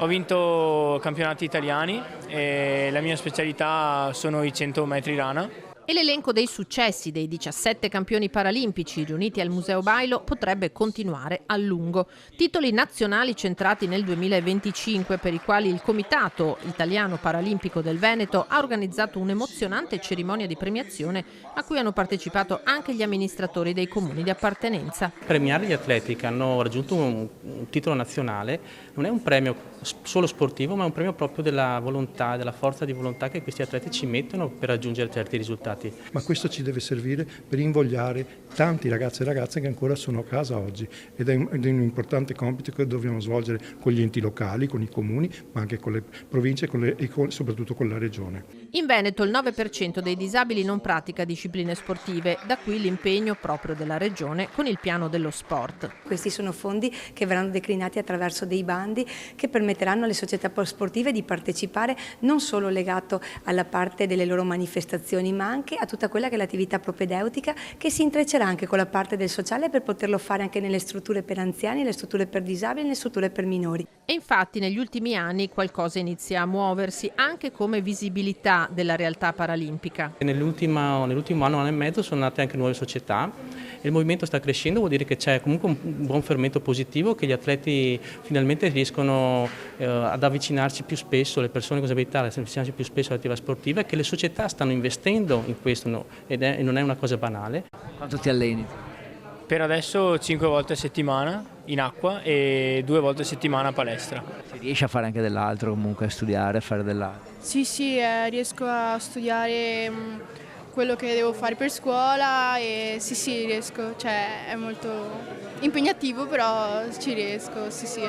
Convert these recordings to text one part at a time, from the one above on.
Ho vinto campionati italiani e la mia specialità sono i 100 metri rana. E l'elenco dei successi dei 17 campioni paralimpici riuniti al Museo Bailo potrebbe continuare a lungo. Titoli nazionali centrati nel 2025 per i quali il Comitato Italiano Paralimpico del Veneto ha organizzato un'emozionante cerimonia di premiazione a cui hanno partecipato anche gli amministratori dei comuni di appartenenza. Premiare gli atleti che hanno raggiunto un titolo nazionale non è un premio solo sportivo, ma è un premio proprio della volontà, della forza di volontà che questi atleti ci mettono per raggiungere certi risultati. Ma questo ci deve servire per invogliare tanti ragazzi e ragazze che ancora sono a casa oggi ed è un importante compito che dobbiamo svolgere con gli enti locali, con i comuni, ma anche con le province e soprattutto con la regione. In Veneto il 9% dei disabili non pratica discipline sportive, da qui l'impegno proprio della regione con il piano dello sport. Questi sono fondi che verranno declinati attraverso dei bandi che permetteranno alle società sportive di partecipare non solo legato alla parte delle loro manifestazioni, ma anche a tutta quella che è l'attività propedeutica, che si intreccerà anche con la parte del sociale per poterlo fare anche nelle strutture per anziani, le strutture per disabili e le strutture per minori. E infatti negli ultimi anni qualcosa inizia a muoversi anche come visibilità della realtà paralimpica. Nell'ultimo anno e mezzo sono nate anche nuove società e il movimento sta crescendo, vuol dire che c'è comunque un buon fermento positivo, che gli atleti finalmente riescono ad avvicinarsi più spesso, le persone con disabilità ad avvicinarsi più spesso all'attività sportiva, e che le società stanno investendo in questo e non è una cosa banale. Quanto ti alleni? Per adesso 5 volte a settimana in acqua e 2 volte a settimana a palestra. Si riesce a fare anche dell'altro comunque, a studiare, a fare dell'altro? Sì, riesco a studiare quello che devo fare per scuola e sì, riesco, cioè è molto impegnativo, però ci riesco, sì.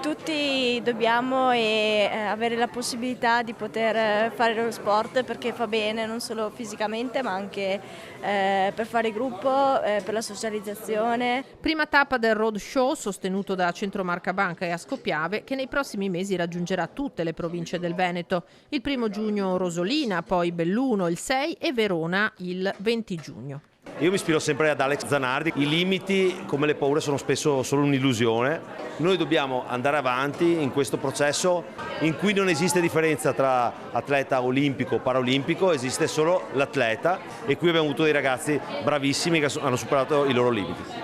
Tutti dobbiamo avere la possibilità di poter fare lo sport perché fa bene non solo fisicamente ma anche per fare gruppo, per la socializzazione. Prima tappa del road show sostenuto da Centro Marca Banca e Ascopiave, che nei prossimi mesi raggiungerà tutte le province del Veneto. Il 1° giugno Rosolina, poi Belluno il 6 e Verona il 20 giugno. Io mi ispiro sempre ad Alex Zanardi, i limiti come le paure sono spesso solo un'illusione. Noi dobbiamo andare avanti in questo processo in cui non esiste differenza tra atleta olimpico o paraolimpico, esiste solo l'atleta, e qui abbiamo avuto dei ragazzi bravissimi che hanno superato i loro limiti.